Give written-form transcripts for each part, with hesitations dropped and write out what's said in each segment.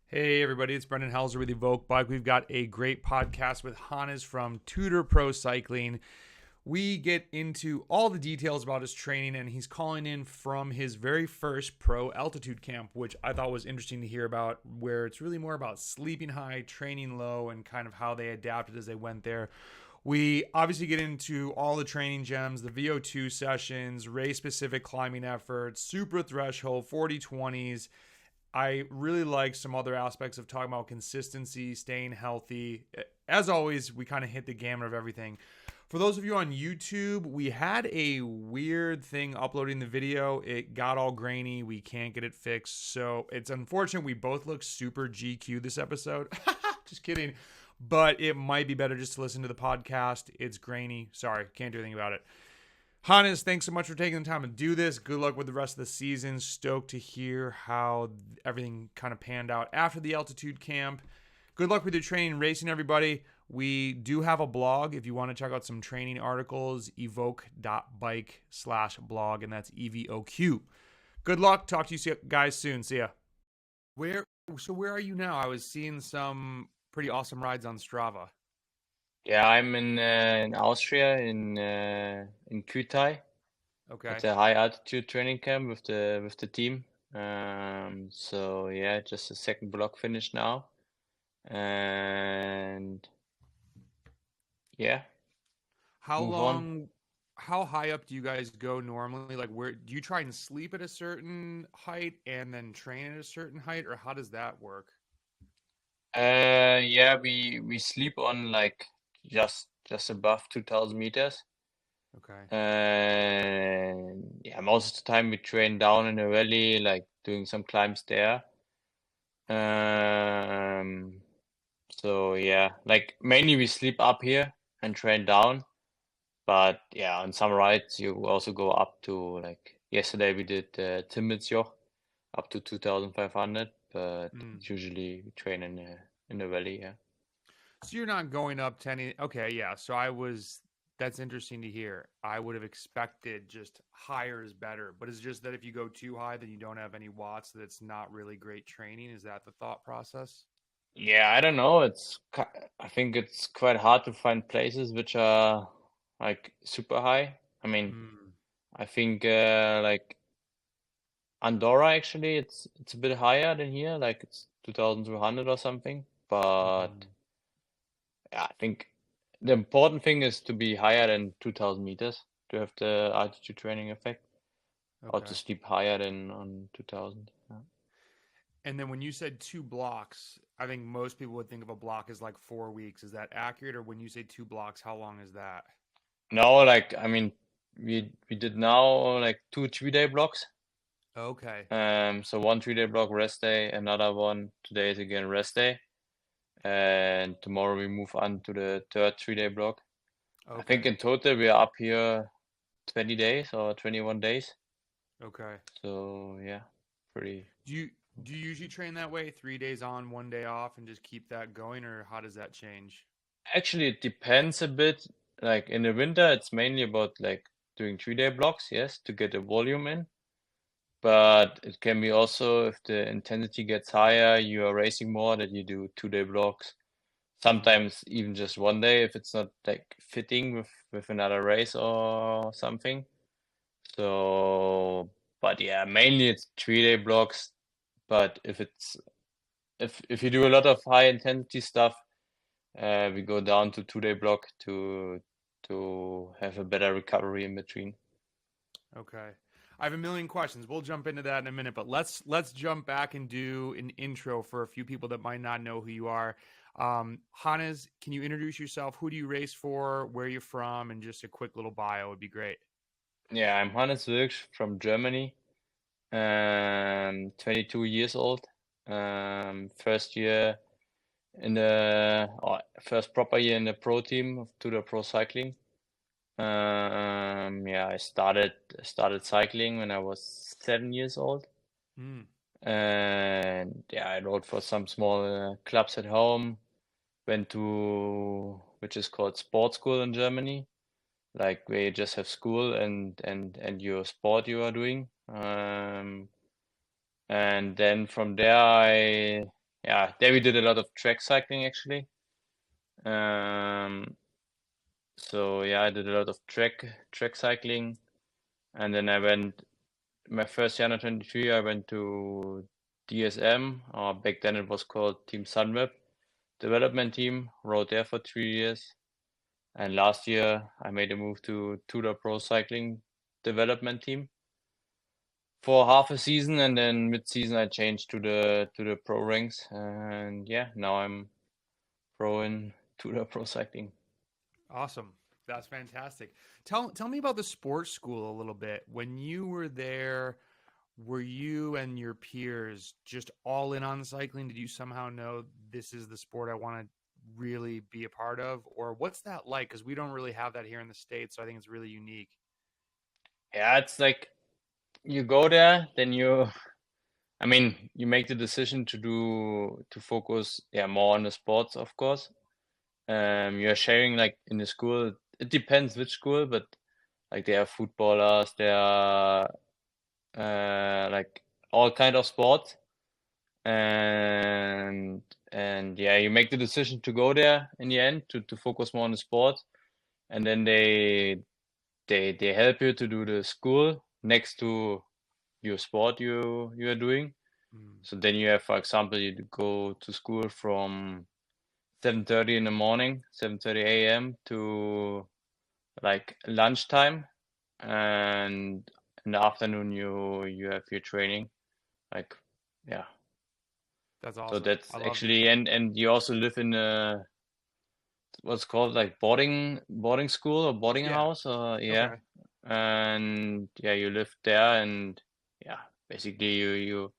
Hey everybody, it's Brendan Hauser with EVOQ Bike. We've got a great podcast with Hannes from Tudor Pro Cycling. We get into all the details about his training, and he's calling in from his very first pro altitude camp, which I thought was interesting to hear about, where it's really more about sleeping high, training low, and kind of how they adapted as they went there. We obviously get into all the training gems, the VO2 sessions, race specific climbing efforts, super threshold, 40/20s. I really like some other aspects of talking about consistency, staying healthy. As always, we kind of hit the gamut of everything. For those of you on YouTube, we had a weird thing uploading the video. It got all grainy. We can't get it fixed. So it's unfortunate. We both look super GQ this episode. Just kidding. But it might be better just to listen to the podcast. It's grainy. Sorry, can't do anything about it. Hannes, thanks so much for taking the time to do this. Good luck with the rest of the season. Stoked to hear how everything kind of panned out after the altitude camp. Good luck with your training and racing, everybody. We do have a blog if you want to check out some training articles, evoq.bike/blog, and that's EVOQ. Good luck. Talk to you guys soon. See ya. Where where are you now? I was seeing some pretty awesome rides on Strava. Yeah, I'm in Austria in Kütai Okay. at the high altitude training camp with the team. So yeah, just the second block finished now, and yeah, How move on. long, how high up do you guys go normally? Like, where do you try and sleep at a certain height and then train at a certain height, or how does that work? Yeah, we sleep on like just above 2,000 meters, Okay. and yeah, most of the time we train down in the valley, like doing some climbs there. Um, So yeah, like mainly we sleep up here and train down, but yeah, on some rides you also go up to like yesterday we did Timmelsjoch up to 2,500, but Mm. it's usually we train in the valley, yeah. So you're not going up to any. Okay, yeah. So that's interesting to hear. I would have expected just higher is better, but it's just that if you go too high, then you don't have any watts, that it's not really great training. Is that the thought process? Yeah, I don't know. I think it's quite hard to find places which are like super high. I mean, Mm. I think like Andorra actually it's a bit higher than here, like it's 2,200 or something, but Mm-hmm. yeah, I think the important thing is to be higher than 2,000 meters to have the altitude training effect, or to Okay. sleep higher than on 2,000. Yeah. And then when you said two blocks, I think most people would think of a block as like 4 weeks. Is that accurate? Or when you say two blocks, how long is that? No, like I mean, we did now like 2 3-day blocks. Okay. So one 3-day block rest day, another one today is again rest day, and tomorrow we move on to the third 3-day block. I think Okay. in total we are up here 20 days or 21 days. Okay. So yeah, pretty. Do you do you usually train that way? 3 days on, 1 day off, and just keep that going, or how does that change? Actually, it depends a bit. Like in the winter, it's mainly about like doing 3-day blocks, yes, to get the volume in. But it can be also if the intensity gets higher, you are racing more, that you do 2-day blocks. Mm, Sometimes even just one day if it's not like fitting with another race or something. So, but yeah, mainly it's 3-day blocks. But if you do a lot of high intensity stuff, we go down to 2-day block to have a better recovery in between. okay. I have a million questions. We'll jump into that in a minute, but let's jump back and do an intro for a few people that might not know who you are. Hannes, can you introduce yourself? Who do you race for? Where you're from? And just a quick little bio would be great. Yeah, I'm Hannes Wilksch from Germany. 22 years old. First year or first proper year in the pro team of Tudor Pro Cycling. Yeah, I started cycling when I was 7 years old. Mm, And yeah, I rode for some small clubs at home. Went to which is called sport school in Germany, like where you just have school and your sport you are doing. And then from there, yeah, there we did a lot of track cycling actually. Um, so yeah, I did a lot of track cycling, and then I went my first year under 23. I went to DSM, or back then it was called Team Sunweb development team. Rode there for 3 years, and last year I made a move to Tudor Pro Cycling development team for half a season, and then mid-season I changed to the pro ranks, and yeah, now I'm pro in Tudor Pro Cycling. Awesome. That's fantastic. Tell me about the sports school a little bit. When you were there, were you and your peers just all in on cycling? Did you somehow know this is the sport I want to really be a part of? Or what's that like? Because we don't really have that here in the States, so I think it's really unique. Yeah, it's like you go there, then I mean, you make the decision to focus, yeah, more on the sports, of course. You're sharing like in the school. It depends which school, but like there are footballers, there are like all kind of sports, and and yeah, you make the decision to go there in the end to focus more on the sport, and then they help you to do the school next to your sport you are doing. Mm, So then you have, for example, you go to school from 7:30 in the morning, 7:30 a.m. to like lunchtime, and in the afternoon you have your training. Like, yeah. that's So awesome. that's I love it. actually, and you also live in a what's called like boarding school or boarding Yeah. house, or yeah, Okay. and yeah, you live there, and yeah, basically you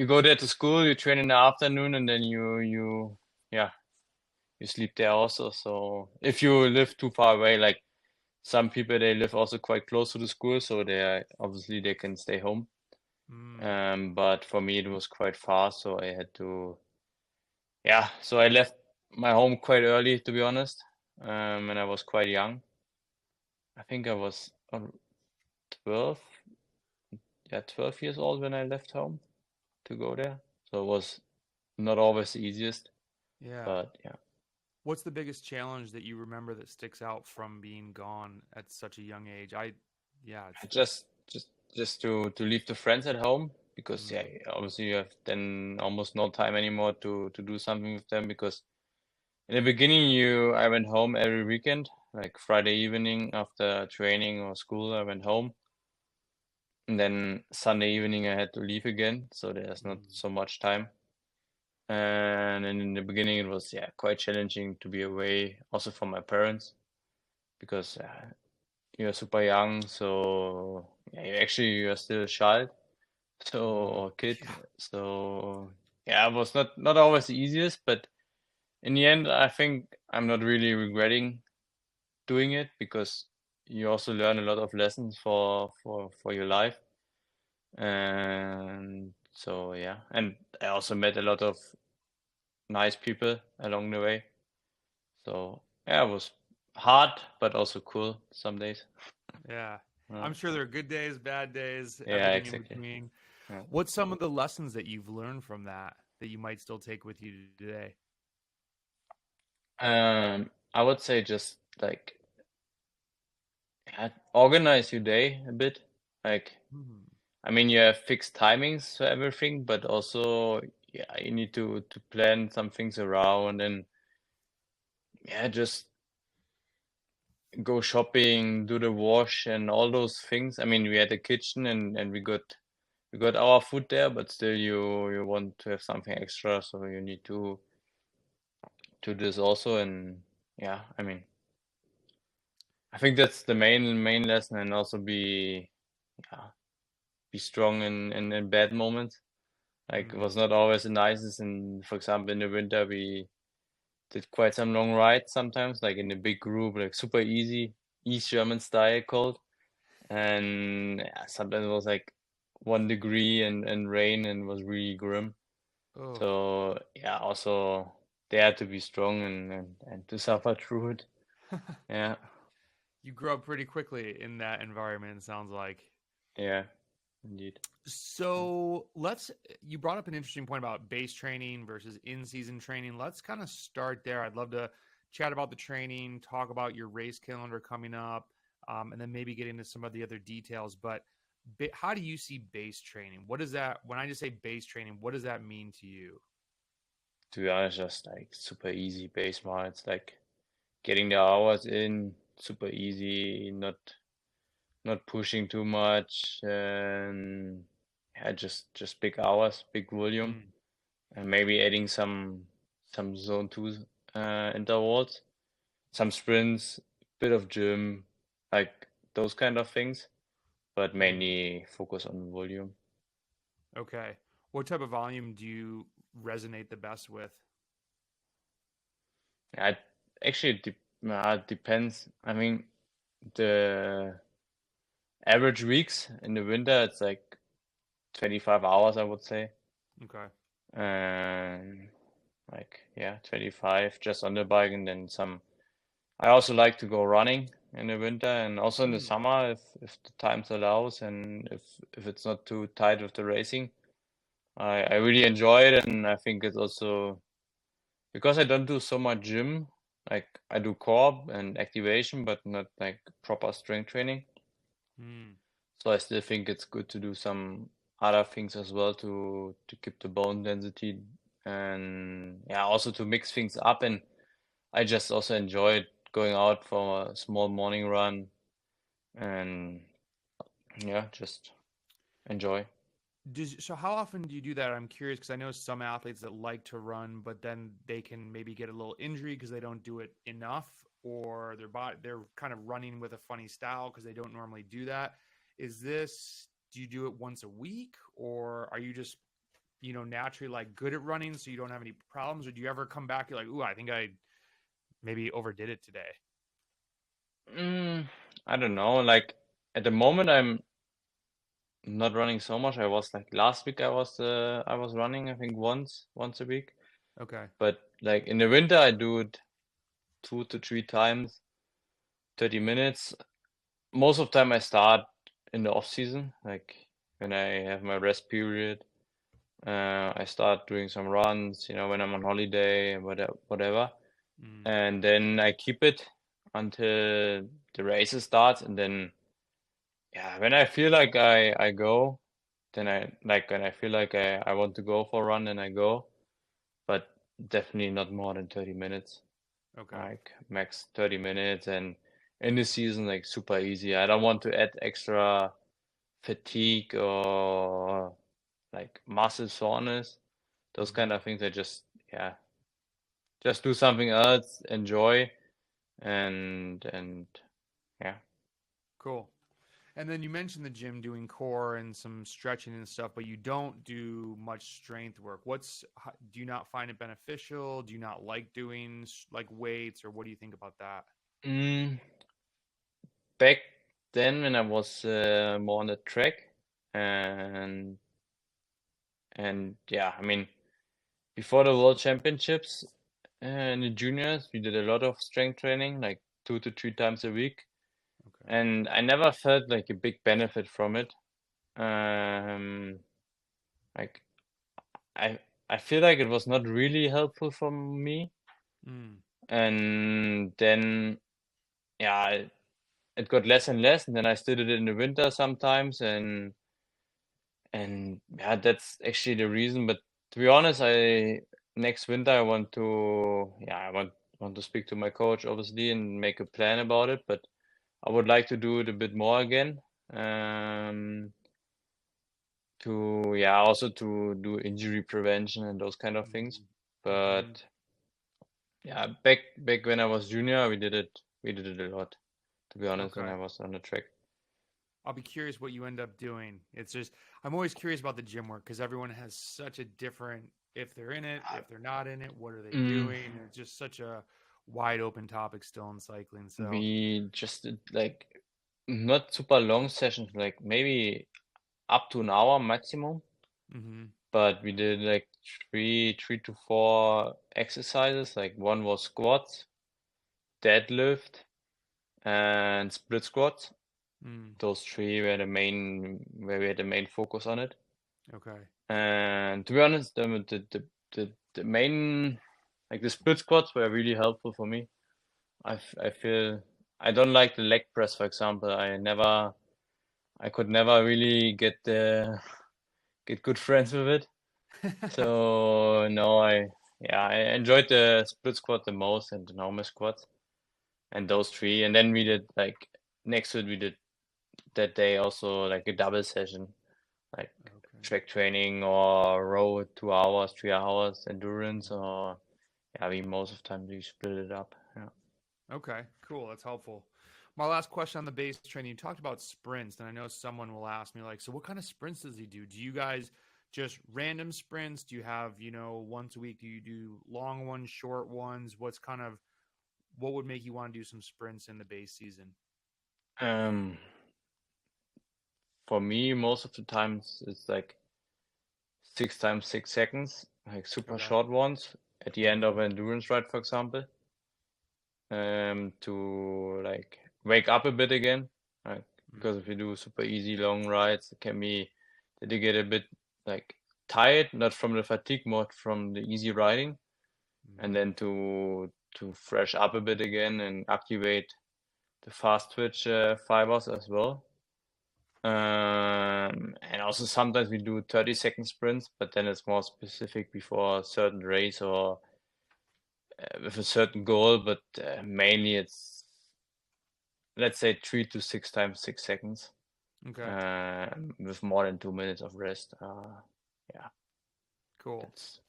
go there to school, you train in the afternoon, and then you yeah, you sleep there also. So if you live too far away, like some people, they live also quite close to the school, so obviously they can stay home. Mm, But for me it was quite far, so I had to, yeah, so I left my home quite early, to be honest. And I was quite young. I think I was 12, yeah, 12 years old when I left home to go there. So it was not always the easiest, yeah. but yeah. What's the biggest challenge that you remember that sticks out from being gone at such a young age? Yeah, it's, Just to leave the friends at home, because yeah, mm, obviously you have then almost no time anymore to do something with them, because in the beginning I went home every weekend, like Friday evening after training or school, I went home. And then Sunday evening I had to leave again, so there's not mm, so much time. And in the beginning it was, yeah, quite challenging to be away also from my parents, because you're super young, so yeah, you're still a child, so, mm, or kid. yeah, So yeah, it was not always the easiest, but in the end I think I'm not really regretting doing it, because you also learn a lot of lessons for your life. And so yeah, and I also met a lot of nice people along the way. So yeah, it was hard but also cool some days. yeah. Uh, I'm sure there are good days, bad days, yeah, everything in exactly. between. Yeah. What's some of the lessons that you've learned from that that you might still take with you today? I would say just like, organize your day a bit. Like, Hmm. I mean, you have fixed timings for everything, but also, yeah, you need to plan some things around, and yeah, just go shopping, do the wash and all those things. I mean, we had a kitchen, and we got our food there, but still you want to have something extra, so you need to do this also. And yeah, I mean, I think that's the main lesson, and also yeah, be strong in bad moments. Like, it was Mm. not always the nicest, and for example in the winter we did quite some long rides sometimes, like in a big group, like super easy, East German style cold. And yeah, sometimes it was like 1 degree and rain, and was really grim. Oh, So yeah, also they had to be strong and to suffer through it. Yeah, you grew up pretty quickly in that environment, it sounds like. yeah. indeed. So you brought up an interesting point about base training versus in-season training. Let's kind of start there. I'd love to chat about the training, talk about your race calendar coming up, and then maybe get into some of the other details. But how do you see base training? What is that? When I just say base training, what does that mean to you? To be honest, just like super easy base miles, like getting the hours in, super easy, not pushing too much, and yeah, just big hours, big volume, and maybe adding some zone 2 intervals, some sprints, bit of gym, like those kind of things, but mainly focus on volume. Okay. What type of volume do you resonate the best with? It actually depends. I mean, the average weeks in the winter, it's like 25 hours, I would say. Okay. And like, yeah, 25 just on the bike, and then some. I also like to go running in the winter and also in the summer if the times allows, and if it's not too tight with the racing. I really enjoy it, and I think it's also because I don't do so much gym, like I do core and activation, but not like proper strength training. So I still think it's good to do some other things as well to keep the bone density, and yeah, also to mix things up. And I just also enjoyed going out for a small morning run, and yeah, just enjoy. So how often do you do that? I'm curious because I know some athletes that like to run, but then they can maybe get a little injury because they don't do it enough, or they're kind of running with a funny style because they don't normally do that. Do you do it once a week, or are you just naturally like good at running so you don't have any problems, or do you ever come back, you're like, ooh, I think I maybe overdid it today? I don't know. Like at the moment, I'm not running so much. I was like last week, I was running, I think once a week. Okay. But like in the winter, I do it 2 to 3 times, 30 minutes. Most of the time, I start in the off season, like when I have my rest period. I start doing some runs, when I'm on holiday, whatever. And then I keep it until the races start, and then yeah, when I feel like I go, then when I feel like I want to go for a run, then I go, but definitely not more than 30 minutes, Okay. like max 30 minutes. And in the season, like super easy. I don't want to add extra fatigue or like muscle soreness, those kind of things. I just do something else, enjoy, and yeah. Cool. And then you mentioned the gym doing core and some stretching and stuff, but you don't do much strength work. Do you not find it beneficial? Do you not like doing like weights, or what do you think about that? Mm, Back then when I was more on the track, and yeah, I mean before the World Championships in the juniors, we did a lot of strength training, like 2 to 3 times a week, Okay. and I never felt like a big benefit from it. Um, like I I feel like it was not really helpful for me, and then yeah, it got less and less, and then I still did it in the winter sometimes, and yeah, that's actually the reason. But to be honest, next winter I want to I want to speak to my coach obviously and make a plan about it. But I would like to do it a bit more again. Also to do injury prevention and those kind of things. But yeah, back when I was junior, we did it a lot. To be honest, when Okay. I was on the track. I'll be curious what you end up doing. It's just, I'm always curious about the gym work because everyone has such a different, if they're in it, if they're not in it, what are they Mm, doing? And it's just such a wide open topic still in cycling. So, we just did like not super long sessions, like maybe up to an hour maximum. But we did like three to four exercises. Like one was squats, deadlift, and split squats. Mm. Those three were where we had the main focus on it. Okay. And to be honest, the main, like the split squats were really helpful for me. I feel I don't like the leg press, for example. I could never really get good friends with it. So no, I enjoyed the split squat the most and the normal squats and those three. And then we did like next to it, we did that day also like a double session, like Okay. track training or row 2 hours, 3 hours endurance, or yeah, we most of the time we split it up. Yeah. Okay, cool. That's helpful. My last question on the base training, you talked about sprints, and I know someone will ask me, like, so what kind of sprints does he do? Do you guys just random sprints? Do you have, once a week, do you do long ones, short ones? What would make you want to do some sprints in the base season? Um, for me, most of the times it's like 6 times 6 seconds, like super Okay. short ones at the end of Okay. an endurance ride, for example, to like wake up a bit again. Like, because if you do super easy long rides, it can be that you get a bit like tired, not from the fatigue, more from the easy riding, and then to fresh up a bit again and activate the fast twitch fibers as well. And also sometimes we do 30-second sprints, but then it's more specific before a certain race or with a certain goal. But mainly it's, let's say, 3 to 6 times 6 seconds, Okay. with more than 2 minutes of rest. Yeah, Cool. that's.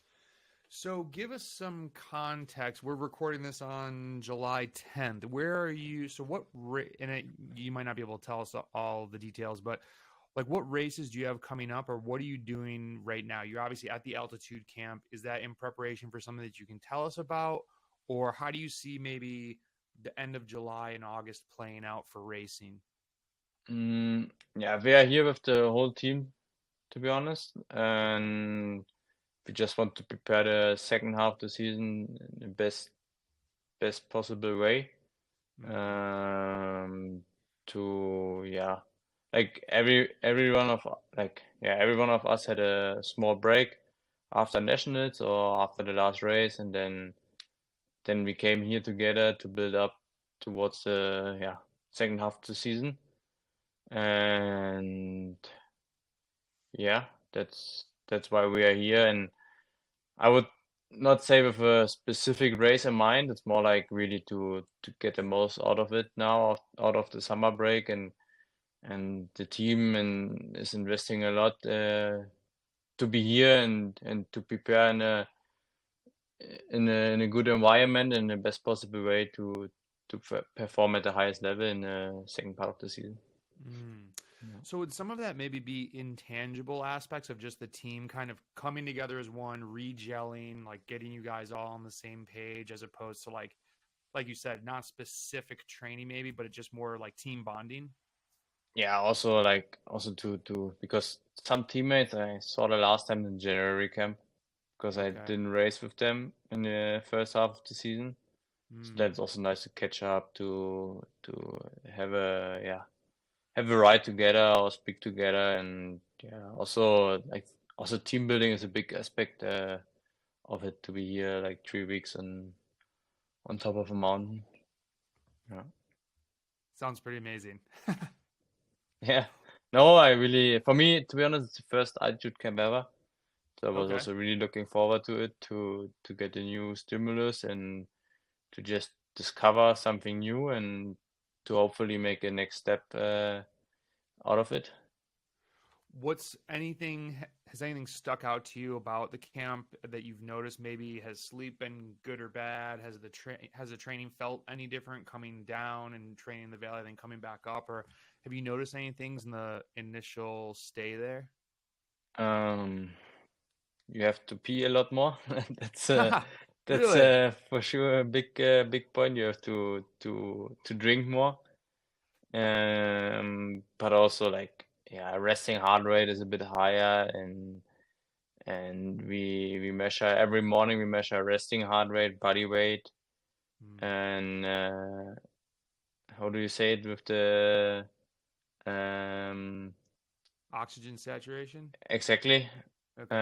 So give us some context. We're recording this on July 10th. Where are you? So you might not be able to tell us all the details, but like what races do you have coming up or what are you doing right now? You're obviously at the altitude camp. Is that in preparation for something that you can tell us about? Or how do you see maybe the end of July and August playing out for racing? Yeah, we are here with the whole team, to be honest, and we just want to prepare the second half of the season in the best possible way. Mm, To yeah, like every one of every one of us had a small break after nationals or after the last race, and then we came here together to build up towards the second half of the season. And yeah, that's why we are here. And I would not say with a specific race in mind. It's more like really to get the most out of it now, out of the summer break, and the team and is investing a lot to be here and to prepare in a good environment in the best possible way to perform at the highest level in the second part of the season. mm. Yeah. So would some of that maybe be intangible aspects of just the team kind of coming together as one, regelling, like getting you guys all on the same page as opposed to like you said, not specific training maybe, but it's just more like team bonding? Yeah, also to because some teammates I saw the last time in January camp because I Okay. didn't race with them in the first half of the season. So Mm, that's also nice to catch up to have a ride together or speak together. And yeah, also team building is a big aspect of it, to be here like 3 weeks on top of a mountain. Yeah. sounds pretty amazing. Yeah. No, for me, to be honest, it's the first altitude camp ever. So I was Okay. also really looking forward to it to get a new stimulus and to just discover something new and to hopefully make a next step out of it. Has anything stuck out to you about the camp that you've noticed? Maybe has sleep been good or bad? Has the training felt any different coming down and training the valley than coming back up? Or have you noticed any things in the initial stay there? Um, you have to pee a lot more. That's Really? for sure a big point. You have to drink more. But also like resting heart rate is a bit higher, and we measure every morning. We measure resting heart rate, body weight, Mm, and how do you say it with the Oxygen saturation? Exactly. Okay.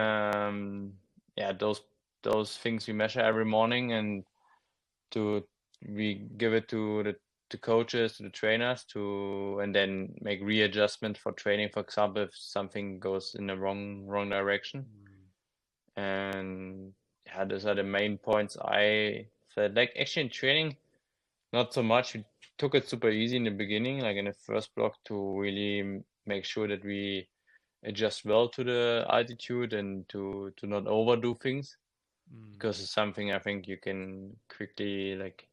Yeah, those things we measure every morning, and we give it to the coaches, to the trainers, and then make readjustment for training. For example, if something goes in the wrong direction. And yeah, those are the main points I felt like. Actually, in training, not so much. We took it super easy in the beginning, like in the first block, to really make sure that we adjust well to the altitude and to not overdo things, because it's something I think you can quickly like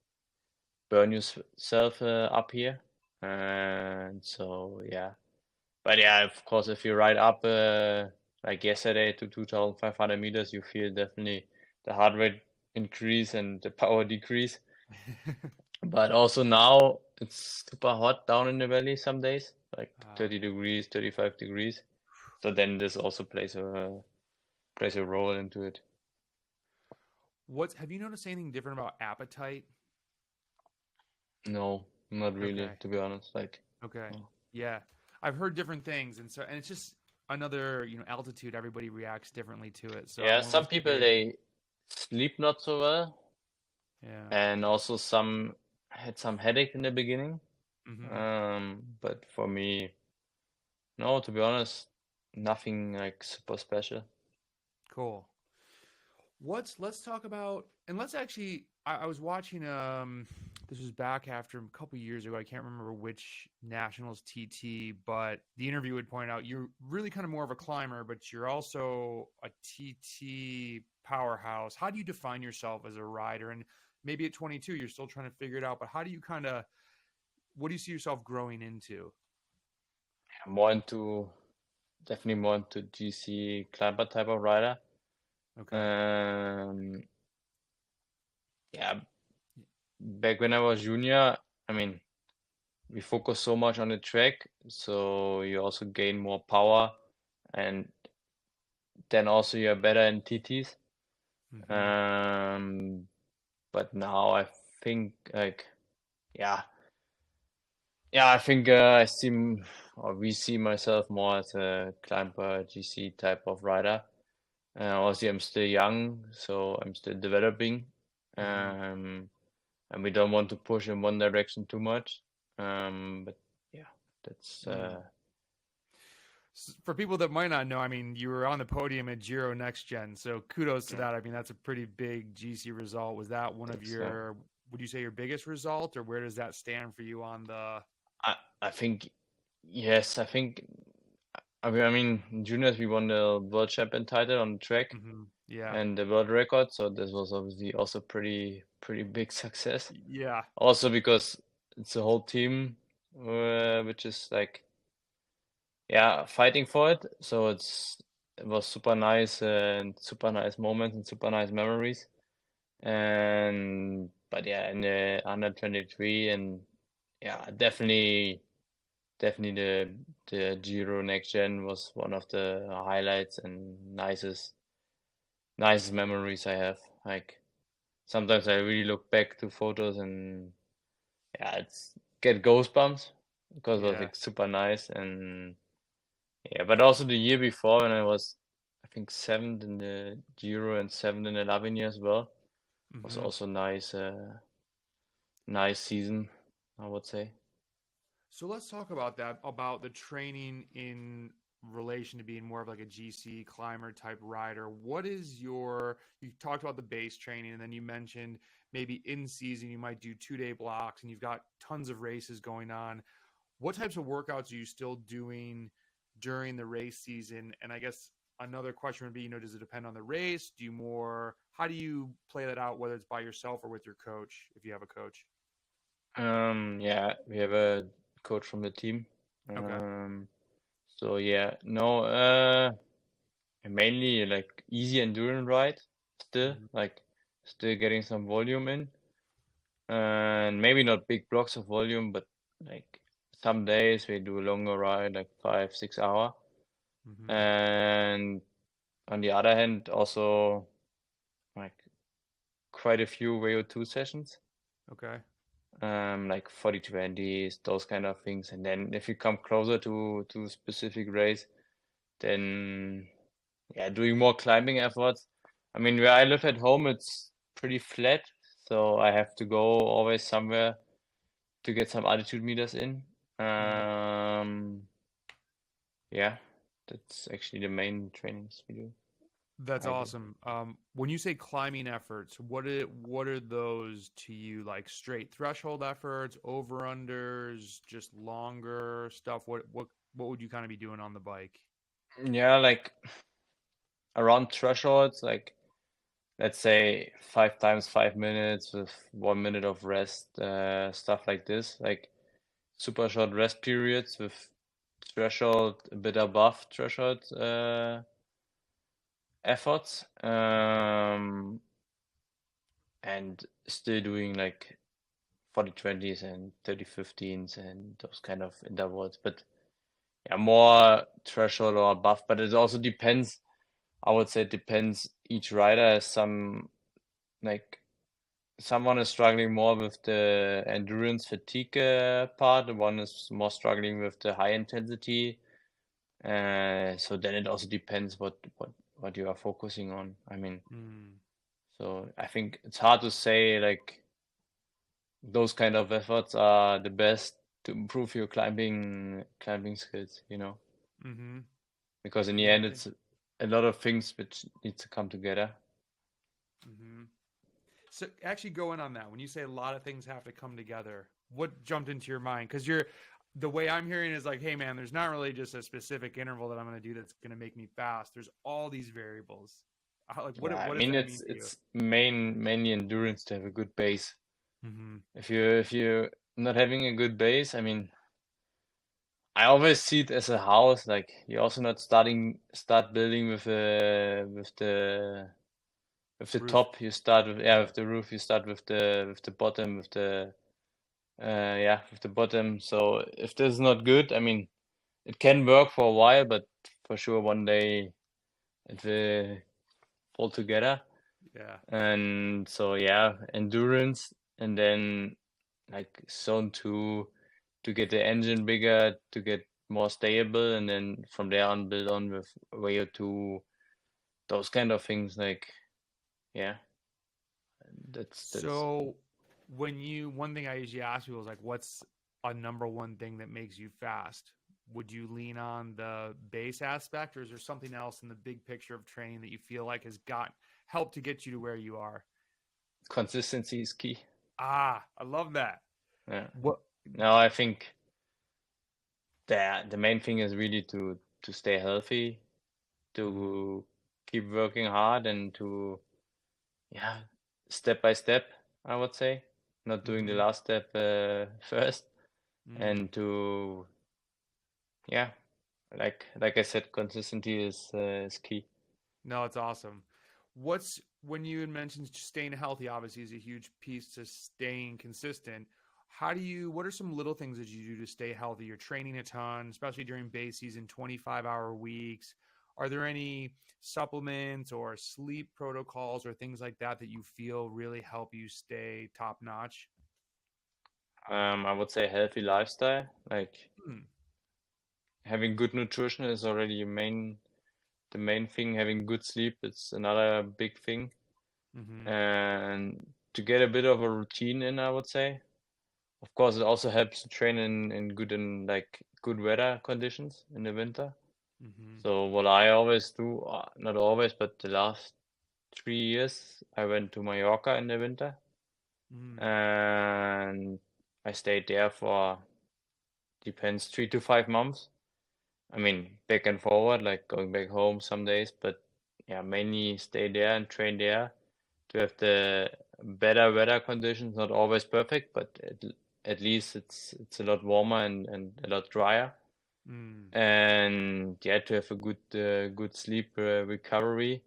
burn yourself up here. And so yeah, but yeah, of course, if you ride up like yesterday to 2,500 meters, you feel definitely the heart rate increase and the power decrease. But also now it's super hot down in the valley some days, like 30 degrees, 35 degrees. So then this also plays a role into it. Have you noticed anything different about appetite? No, not really, Okay. to be honest. Like, Okay. no. Yeah. I've heard different things, and it's just another, altitude, everybody reacts differently to it. So I Yeah, wanted some to people gauge. they sleep not so well, Yeah. and also some had some headache in the beginning. Mm-hmm. But for me, no, to be honest, nothing like super special. Cool. Let's talk about, and let's actually I was watching this was back after a couple years ago. I can't remember which nationals TT, but the interview would point out you're really kind of more of a climber, but you're also a TT powerhouse. How do you define yourself as a rider? And maybe at 22 you're still trying to figure it out, but how do you kind of, what do you see yourself growing into? More into Definitely more into GC climber type of rider. Okay. Um, yeah, back when I was junior, I mean, we focus so much on the track, so you also gain more power, and then also you're better in TTs. Mm-hmm. Um, but now I think like, yeah, I think or we see myself more as a climber GC type of rider. Obviously, I'm still young, so I'm still developing, Mm-hmm. and we don't want to push in one direction too much. But yeah, that's For people that might not know, I mean, you were on the podium at Giro Next Gen, so kudos to that. I mean, that's a pretty big GC result. Was that one of that's uh, your, would you say your biggest result, or where does that stand for you on the? I think yes, I mean, in juniors we won the world champion title on the track Yeah, and the world record, so this was obviously also pretty big success. yeah, Also because it's a whole team, which is like, yeah, fighting for it. So it was super nice and super nice moments and super nice memories. And but yeah, in the under 23, and yeah, definitely the Giro Next Gen was one of the highlights and nicest memories I have. Like sometimes I really look back to photos and yeah, it's get goosebumps because it was yeah. like super nice. And yeah, but also the year before when I was, I think, seventh in the Giro and seventh in the Lavinia as well, was hmm also nice, nice season, I would say. So let's talk about that, about the training in relation to being more of like a GC climber type rider. What is you talked about the base training, and then you mentioned maybe in season you might do 2 day blocks and you've got tons of races going on. What types of workouts are you still doing during the race season? And I guess another question would be, does it depend on the race? How do you play that out, whether it's by yourself or with your coach, if you have a coach? Yeah, we have a coach from the team. Okay. So yeah, no, mainly like easy endurance ride still, hmm like still getting some volume in, and maybe not big blocks of volume, but like some days we do a longer ride, like 5, 6 hour. hmm And on the other hand, also like quite a few VO2 sessions. Okay. like 40-20s, those kind of things. And then if you come closer to a specific race, then yeah, doing more climbing efforts. I mean, where I live at home, it's pretty flat, so I have to go always somewhere to get some altitude meters in. Yeah, that's actually the main trainings we do. That's I do. awesome. When you say climbing efforts, what are those to you? Like straight threshold efforts, over unders, just longer stuff? What would you kind of be doing on the bike? Yeah, like around thresholds, like let's say 5 times 5 minutes with 1 minute of rest, stuff like this, like super short rest periods with threshold a bit above threshold efforts, and still doing like 40-20s and 30-15s and those kind of intervals, but yeah, more threshold or above. But it also depends. I would say it depends. Each rider has like someone is struggling more with the endurance fatigue part, and one is more struggling with the high intensity. So then it also depends what you are focusing on. I mean, Mm, so I think it's hard to say like those kind of efforts are the best to improve your climbing skills, mm-hmm. because in the Yeah, I end think. it's a lot of things which need to come together. Mm-hmm. So actually go in on that. When you say a lot of things have to come together, what jumped into your mind? Because the way I'm hearing is like, hey man, there's not really just a specific interval that I'm going to do that's going to make me fast. There's all these variables. Like Yeah, I what does mean that mean to you? it's mainly endurance to have a good base. Mm-hmm. If you're not having a good base, I mean, I always see it as a house. Like you're also not start building with the Roof. top. You start with Yeah. with the roof. You start with the bottom with the bottom. So if this is not good, I mean, it can work for a while, but for sure one day it will fall together. Yeah. And so yeah, endurance, and then like zone two to get the engine bigger, to get more stable, and then from there on build on with VO2, those kind of things. Like yeah, that's So one thing I usually ask people is like, what's a number one thing that makes you fast? Would you lean on the base aspect, or is there something else in the big picture of training that you feel like has got helped to get you to where you are? consistency is key. Ah, I love that. Yeah. What? Now I think the main thing is really to stay healthy, Mhm, to keep working hard, and to yeah, step by step, I would say, not doing the mhm, last step first, mm. and to yeah, like I said, consistency is key. No, it's awesome. What's when you had mentioned staying healthy, obviously, is a huge piece to staying consistent. What are some little things that you do to stay healthy? You're training a ton, especially during base season, 25-hour weeks. Are there any supplements or sleep protocols or things like that that you feel really help you stay top notch? I would say healthy lifestyle, like Hmm. having good nutrition is already the main thing. Having good sleep, it's another big thing, Mm-hmm. and to get a bit of a routine in, I would say. Of course, it also helps to train in like good weather conditions in the winter. Mm-hmm. So what I always do, not always, but the last 3 years, I went to Mallorca in the winter, Mm-hmm. and I stayed there for, depends, 3 to 5 months. I mean, back and forward, like going back home some days, but yeah, mainly stay there and train there to have the better weather conditions. Not always perfect, but at least it's a lot warmer and a lot drier. Mm. And yeah, to have a good sleep recovery,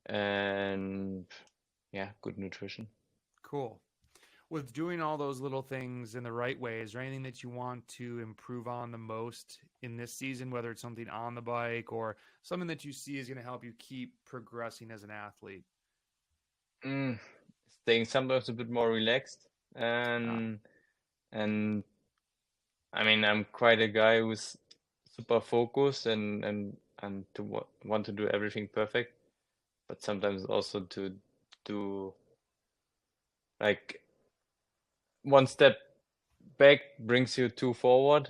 and yeah, good nutrition. Cool. With doing all those little things in the right way, is there anything that you want to improve on the most in this season, whether it's something on the bike or something that you see is going to help you keep progressing as an athlete? Mm, Staying sometimes a bit more relaxed, Ah, and And I mean, I'm quite a guy who's super focused and to want to do everything perfect, but sometimes also to do like one step back brings you two forward.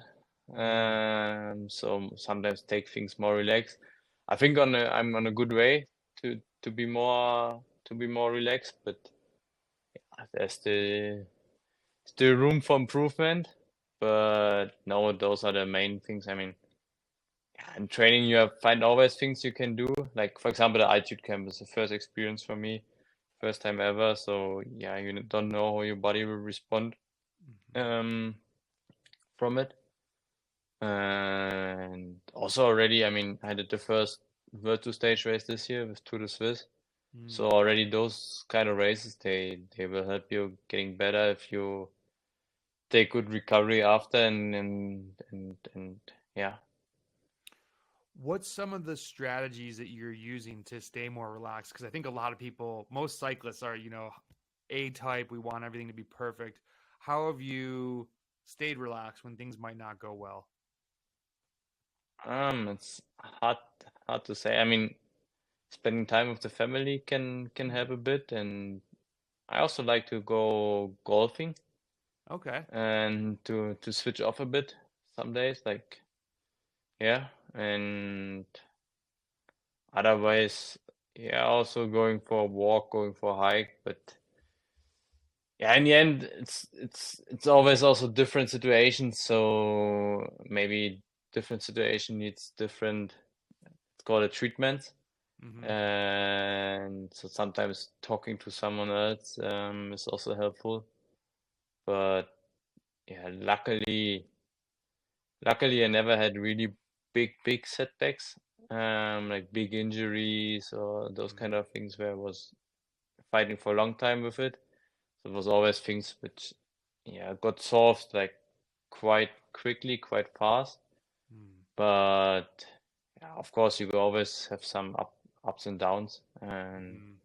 So sometimes take things more relaxed. I think I'm on a good way to be more relaxed, but there's still room for improvement. But no, those are the main things. I mean, yeah, in training you find always things you can do. Like for example, the altitude camp is the first experience for me, first time ever. So yeah, you don't know how your body will respond from it. And also already, I mean, I did the first Virtu stage race this year with Tour de Suisse. So already those kind of races, they will help you getting better if you take good recovery after and yeah. What's some of the strategies that you're using to stay more relaxed? Because I think a lot of people, most cyclists are, A type. We want everything to be perfect. How have you stayed relaxed when things might not go well? It's hard to say. I mean, spending time with the family can help a bit, and I also like to go golfing Okay. and to switch off a bit some days, like yeah, and otherwise, yeah, also going for a walk, going for a hike, but yeah, in the end, it's always also different situations, so maybe different situation needs different, it's called a treatment. And so sometimes talking to someone else is also helpful. But yeah, luckily I never had really big setbacks, like big injuries or those kind of things where I was fighting for a long time with it. So it was always things which yeah got solved like quite quickly, quite fast. But yeah, of course you will always have some ups and downs, and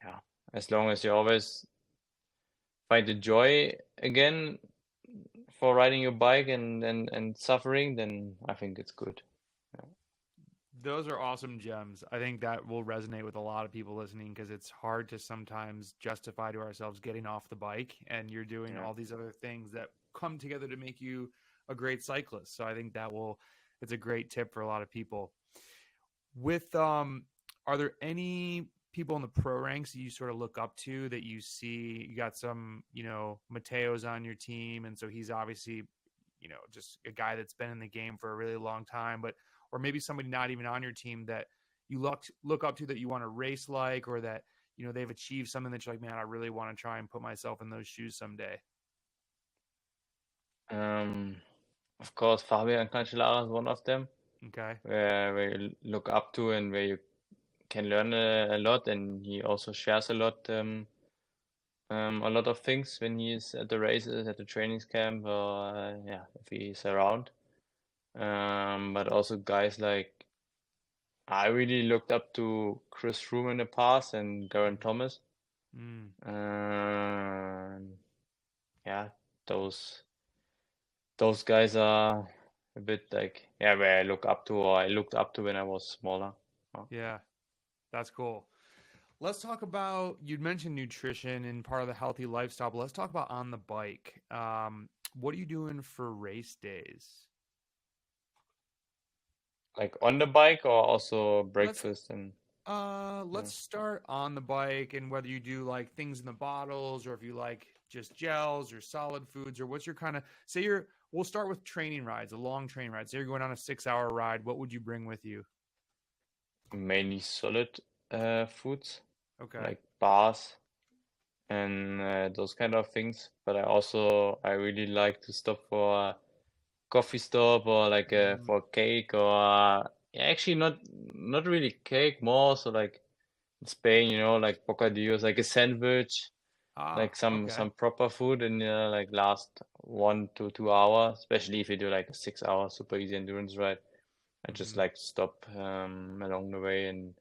yeah, as long as you always find the joy again for riding your bike and suffering, then I think it's good. Yeah. Those are awesome gems. I think that will resonate with a lot of people listening because it's hard to sometimes justify to ourselves getting off the bike and you're doing Yeah. all these other things that come together to make you a great cyclist. So I think it's a great tip for a lot of people. With are there any people in the pro ranks that you sort of look up to that you see? You got some, Mateo's on your team, and so he's obviously, just a guy that's been in the game for a really long time, but or maybe somebody not even on your team that you look up to that you want to race like, or that they've achieved something that you're like, man, I really want to try and put myself in those shoes someday. Um, of course, Fabian Cancellara is one of them, Okay. where you look up to and where you can learn a lot, and he also shares a lot of things when he's at the races, at the trainings camp, or yeah, if he's around. But also guys like I really looked up to Chris Froome in the past and Geraint Thomas. Mm. Yeah, those those guys are a bit like yeah, where I look up to or I looked up to when I was smaller. Yeah, that's cool. Let's talk about, you'd mentioned nutrition and part of the healthy lifestyle, but let's talk about on the bike. What are you doing for race days? Like on the bike or also Let's breakfast and yeah. let's start on the bike and whether you do like things in the bottles or if you like just gels or solid foods or what's your kind of say you're we'll start with training rides, a long train ride. Say you're going on a 6 hour ride, what would you bring with you? Mainly solid foods Okay. like bars and those kind of things. But I really like to stop for a coffee stop or like for cake or yeah, actually not really cake, more so like in Spain, like bocadillos, like a sandwich, Ah, like some okay. some proper food and like last 1 to 2 hours, especially if you do like a 6 hour super easy endurance ride. I just like to stop along the way and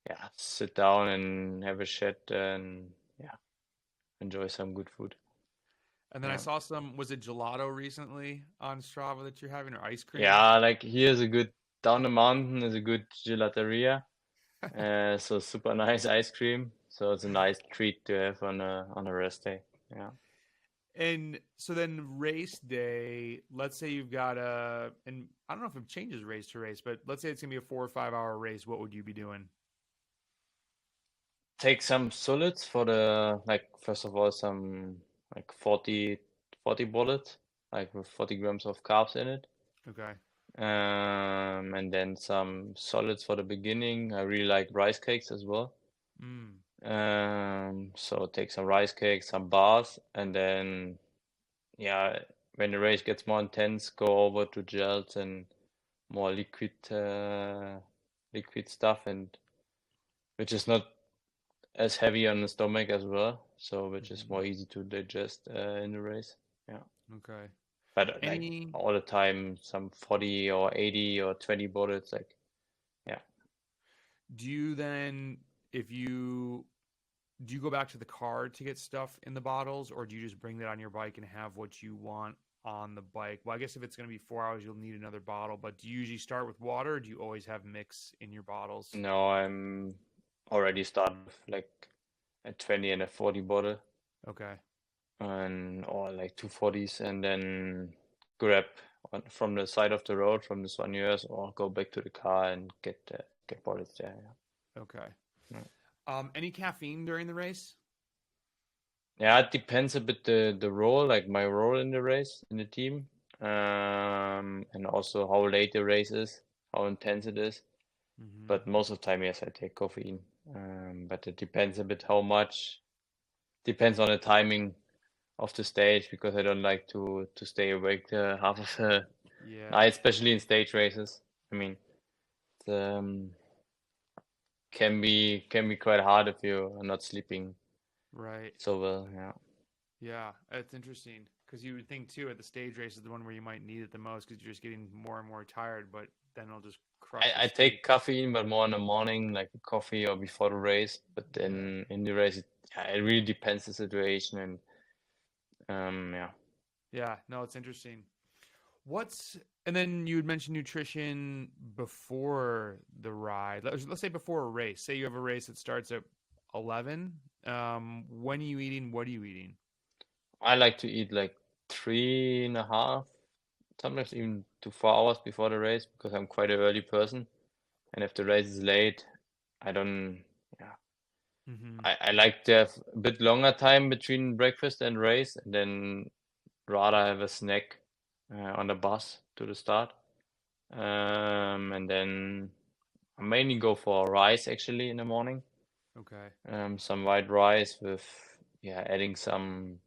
yeah, sit down and have a chat and yeah, enjoy some good food. And then I Yeah. saw some, was it gelato recently on Strava that you're having, or ice cream? Yeah, like here's a good down the mountain is a good gelateria. So super nice ice cream. So it's a nice treat to have on a rest day. Yeah. And so then race day, let's say you've got and I don't know if it changes race to race, but let's say it's gonna be a 4 or 5 hour race. What would you be doing? Take some solids for the like first of all some like 40 bullets, like with 40 grams of carbs in it. Okay. And then some solids for the beginning. I really like rice cakes as well. Mm. So take some rice cakes, some bars, and then yeah, when the race gets more intense, go over to gels and more liquid stuff, and which is not as heavy on the stomach as well, so which is Hmm. more easy to digest in the race. Yeah, Okay. but like Any all the time, some 40 or 80 or 20 bullets, like yeah. do you then if you do you go back to the car to get stuff in the bottles, or do you just bring that on your bike and have what you want on the bike? Well, I guess if it's going to be 4 hours, you'll need another bottle, but do you usually start with water, or do you always have mix in your bottles? No, I'm already started with like a 20 and a 40 bottle, Okay. and or like 240s, and then grab from the side of the road from the soigneurs, or go back to the car and get bottles there. Okay. Yeah. Any caffeine during the race? Yeah, it depends a bit the role, like my role in the race in the team, and also how late the race is, how intense it is. Hmm. But most of the time, yes, I take caffeine. But it depends a bit how much. Depends on the timing of the stage because I don't like to stay awake half of the Yeah. night, especially in stage races. I mean, it can be quite hard if you are not sleeping Right. so well. Yeah. Yeah. It's interesting because you would think too at the stage race is the one where you might need it the most because you're just getting more and more tired, but then it'll just crush your I sleep. take caffeine, but more in the morning, like a coffee or before the race. But Yeah. then in the race, yeah, it really depends the situation, and yeah. Yeah. No, it's interesting. What's and then you would mention nutrition before the ride. Let's say before a race. Say you have a race that starts at 11. When are you eating? What are you eating? I like to eat like 3.5, sometimes even to 4 hours before the race because I'm quite an early person. And if the race is late, I don't, yeah, Mm-hmm. I like to have a bit longer time between breakfast and race, and then rather have a snack on the bus to the start. And then I mainly go for rice actually in the morning. Okay. Some white rice with, yeah, adding some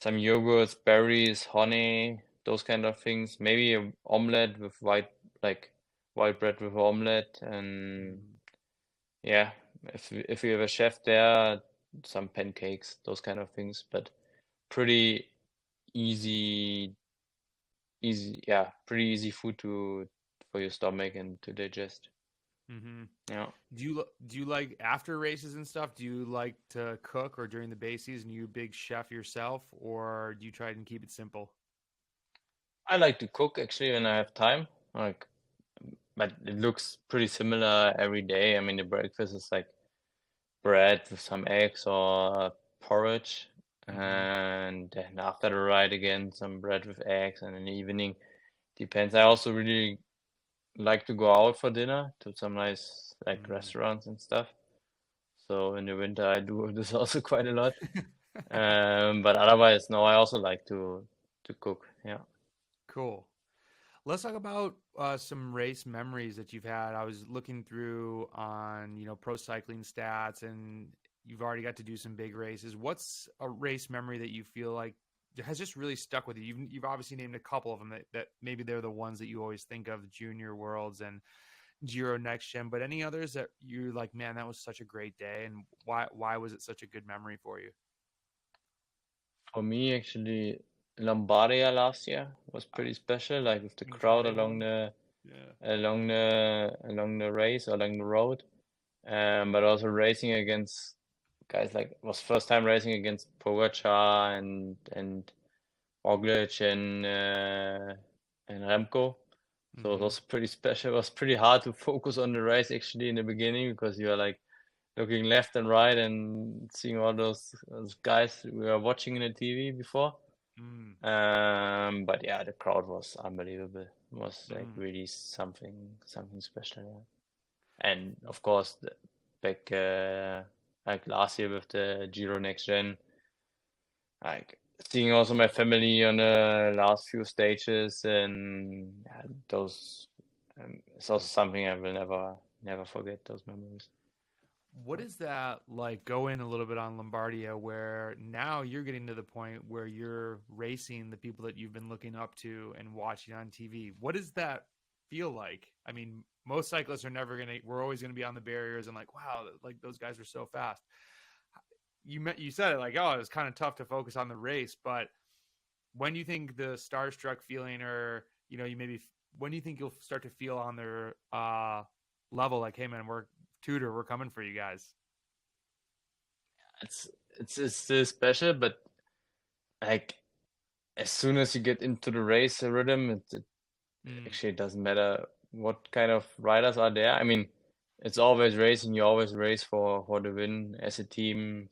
yogurts, berries, honey, those kind of things. Maybe a omelette with like white bread with omelette, and Mm-hmm. yeah, if you have a chef there, some pancakes, those kind of things. But pretty easy, yeah, pretty easy food to for your stomach and to digest. Mm-hmm. Yeah. Do you like after races and stuff? Do you like to cook or during the base season? You a big chef yourself, or do you try and keep it simple? I like to cook actually when I have time. Like, but it looks pretty similar every day. I mean, the breakfast is like bread with some eggs or porridge, Mm-hmm. and then after the ride again, some bread with eggs, and in the evening, depends. I also really like to go out for dinner to some nice like Mm. restaurants and stuff. So in the winter, I do this also quite a lot. But otherwise, no, I also like to cook. Yeah. Cool. Let's talk about some race memories that you've had. I was looking through on, pro cycling stats, and you've already got to do some big races. What's a race memory that you feel like has just really stuck with you? You've obviously named a couple of them that maybe they're the ones that you always think of, the Junior Worlds and Giro Next Gen. But any others that you're like, man, that was such a great day, and why was it such a good memory for you? For me, actually, Lombardia last year was pretty special, like with the crowd Incredible. Yeah. along the race, along the road, but also racing against guys like was first time racing against Pogacar and Roglic and Remco. So it was pretty special. It was pretty hard to focus on the race actually in the beginning because you are like looking left and right and seeing all those guys we were watching in the TV before. But yeah, the crowd was unbelievable. It was like really something special. Yeah. And of course, back like last year with the Giro Next Gen, like seeing also my family on the last few stages, and yeah, those it's also something I will never forget those memories. What is that like going a little bit on Lombardia where now you're getting to the point where you're racing the people that you've been looking up to and watching on TV? What does that feel like? I mean, most cyclists are never going to, we're always going to be on the barriers and like, wow, like those guys are so fast. You said it like, oh, it was kind of tough to focus on the race, but when do you think the starstruck feeling or, you know, you maybe, when do you think you'll start to feel on their level like, hey man, we're coming for you guys? It's still special, but like as soon as you get into the race rhythm, it actually doesn't matter what kind of riders are there. I mean, it's always racing. You always race for the win as a team,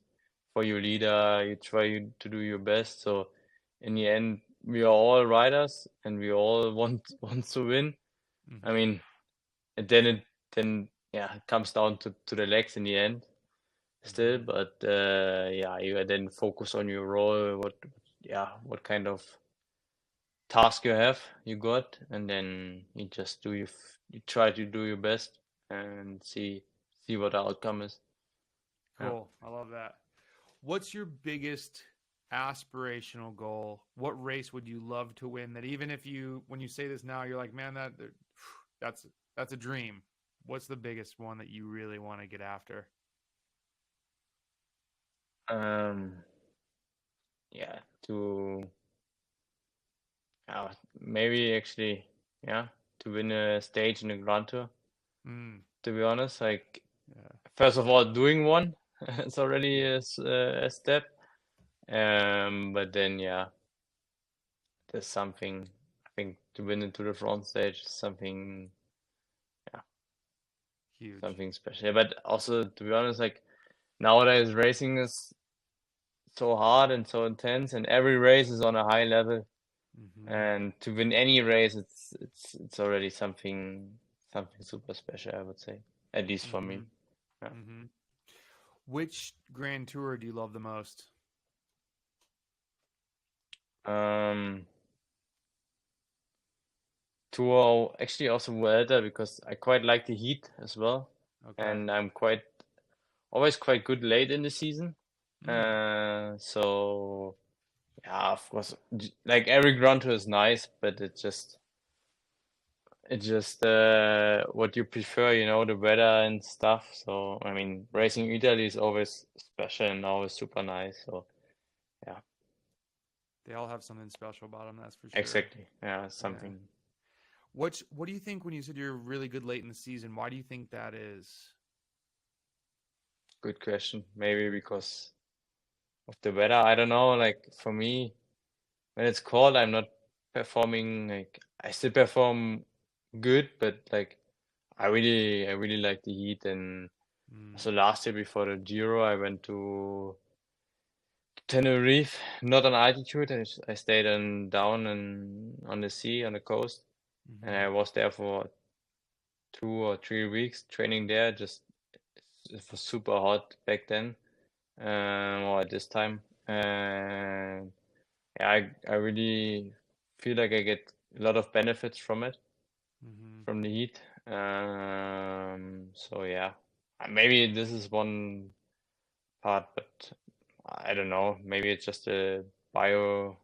for your leader. You try to do your best. So in the end, we are all riders and we all want to win. I mean, and then yeah, it comes down to the legs in the end still, but yeah, you then focus on your role, what kind of task you got, and then you just you try to do your best and see what the outcome is. Cool. I love that. What's your biggest aspirational goal? What race would you love to win that even if you when you say this now you're like, man, that's that's a dream. What's the biggest one that you really want to get after? Yeah, to maybe actually, yeah, to win a stage in the Grand Tour. To be honest, like first of all, doing one it's already a step. But then yeah, there's something I think to win into the front stage is something Huge. something special. But also to be honest, like nowadays racing is so hard and so intense, and every race is on a high level. And to win any race, it's already something super special, I would say, at least for me. Yeah. Which Grand Tour do you love the most? Tour actually also Vuelta because I quite like the heat as well, and I'm always quite good late in the season. So yeah, of course, like every Grand Tour is nice, but it's just what you prefer, you know, the weather and stuff. So I mean, racing Italy is always special and always super nice. So yeah, They all have something special about them, that's for sure. exactly. Yeah, something. Yeah. What do you think when you said you're really good late in the season? Why do you think that is? Good question. Maybe because of the weather. I don't know. Like for me, when it's cold, I'm not performing. Like I still perform good, but like I really like the heat. And so last year before the Giro, I went to Tenerife, not on altitude. I stayed down and on the sea, on the coast, and I was there for 2 or 3 weeks training there. Just it was super hot back then, or at this time, and yeah, I really feel like I get a lot of benefits from it, from the heat. So yeah, maybe this is one part, but I don't know. Maybe it's just the the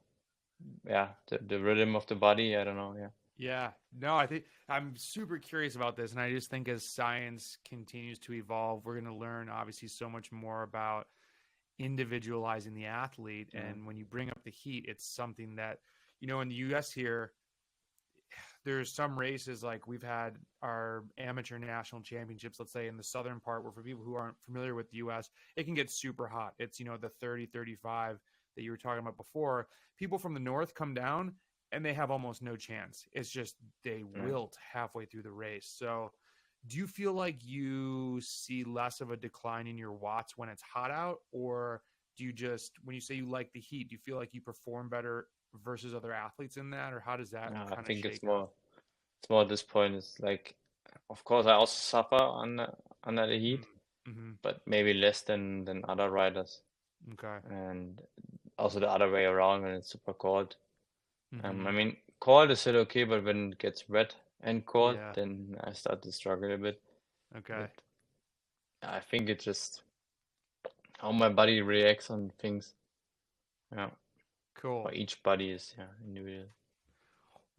rhythm of the body. I don't know. Yeah. Yeah, no, I think I'm super curious about this, and I just think as science continues to evolve, we're going to learn obviously so much more about individualizing the athlete. And when you bring up the heat, it's something that, you know, in the US here, there's some races, like we've had our amateur national championships, let's say in the southern part, where for people who aren't familiar with the US, it can get super hot. It's, the 30, 35 that you were talking about before. People from the north come down and they have almost no chance. It's just they wilt halfway through the race. So do you feel like you see less of a decline in your watts when it's hot out? Or do you just, when you say you like the heat, do you feel like you perform better versus other athletes in that? Or how does that I kind of think shake out? it's more at this point. It's like, of course, I also suffer under the heat, Mm-hmm. but maybe less than other riders, Okay. and also the other way around when it's super cold. Mm-hmm. I mean, cold is still okay, but when it gets wet and cold, Yeah. then I start to struggle a bit. Okay. But I think it's just how my body reacts on things. Yeah, Cool. or each body is individual.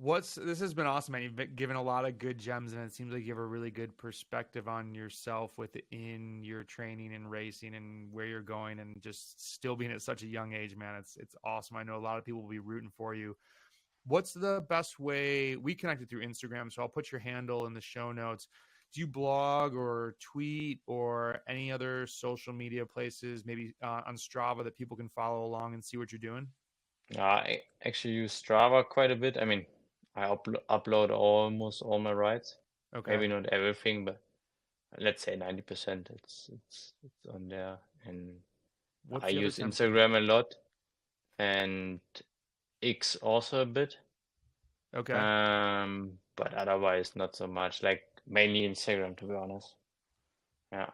This has been awesome, man. You've been given a lot of good gems, and it seems like you have a really good perspective on yourself within your training and racing and where you're going, and just still being at such a young age, man. It's awesome. I know a lot of people will be rooting for you. What's the best way? We connected through Instagram, so I'll put your handle in the show notes. Do you blog or tweet or any other social media places, maybe on Strava, that people can follow along and see what you're doing? I actually use Strava quite a bit. I mean, I upload almost all my rides. Okay. Maybe not everything, but let's say 90%. It's on there, and What's I the other use 10%? Instagram a lot and X also a bit. Okay. But otherwise not so much. Like mainly Instagram, to be honest. Yeah.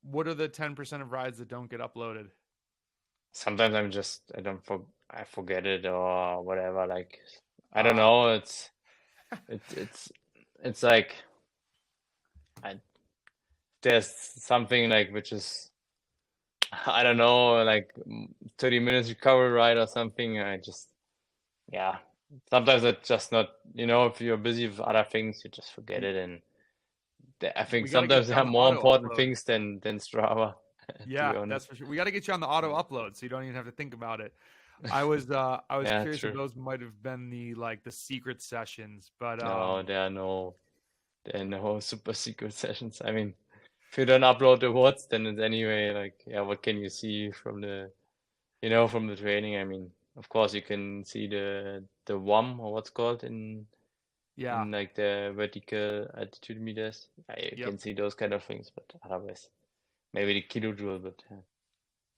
What are the 10% of rides that don't get uploaded? Sometimes I forget it or whatever. Like I don't Uh, know. It's it's like I, there's something like which is I don't know, like 30 minutes recovery ride or something. Yeah. Sometimes it's just not, if you're busy with other things, you just forget we, it. And I think we got to get sometimes you there on are the more auto important upload. things than Strava, to be Yeah, that's honest. for sure. We got to get you on the auto upload so you don't even have to think about it. I was Yeah, curious if true. those might have been the secret sessions, but No, there are no super secret sessions. I mean, if you don't upload the watts, then it's anyway like, yeah, what can you see from from the training? I mean, of course you can see the WOM or what's called yeah. in like the vertical altitude meters. You Yep. can see those kind of things, but otherwise maybe the kilojoule, but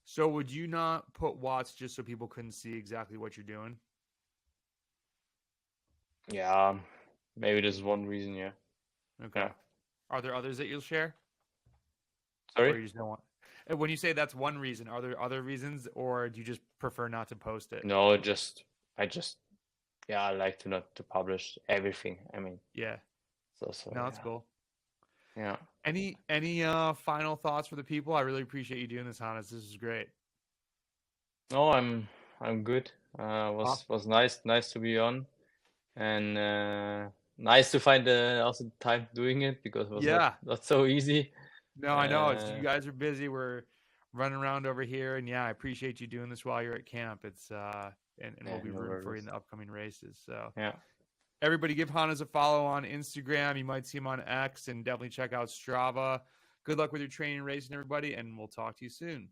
So would you not put watts just so people couldn't see exactly what you're doing? yeah, maybe this is one reason, yeah. Okay. Yeah. Are there others that you'll share, or Sorry? you just don't want? And when you say that's one reason, are there other reasons, or do you just prefer not to post it? No, I just I like to not to publish everything. I mean, Yeah. so No, that's yeah. cool. Yeah. Any final thoughts for the people? I really appreciate you doing this, Hannes. This is great. No, I'm good. Awesome. Was nice to be on, and nice to find also time doing it because it was Yeah. not so easy. No, I know. You Uh, guys are busy. We're running around over here, and yeah, I appreciate you doing this while you're at camp. It's and we'll yeah, be no rooting for you in worries. the upcoming races. So Yeah, everybody give Hannes a follow on Instagram. You might see him on X, and definitely check out Strava. Good luck with your training and racing, everybody, and we'll talk to you soon.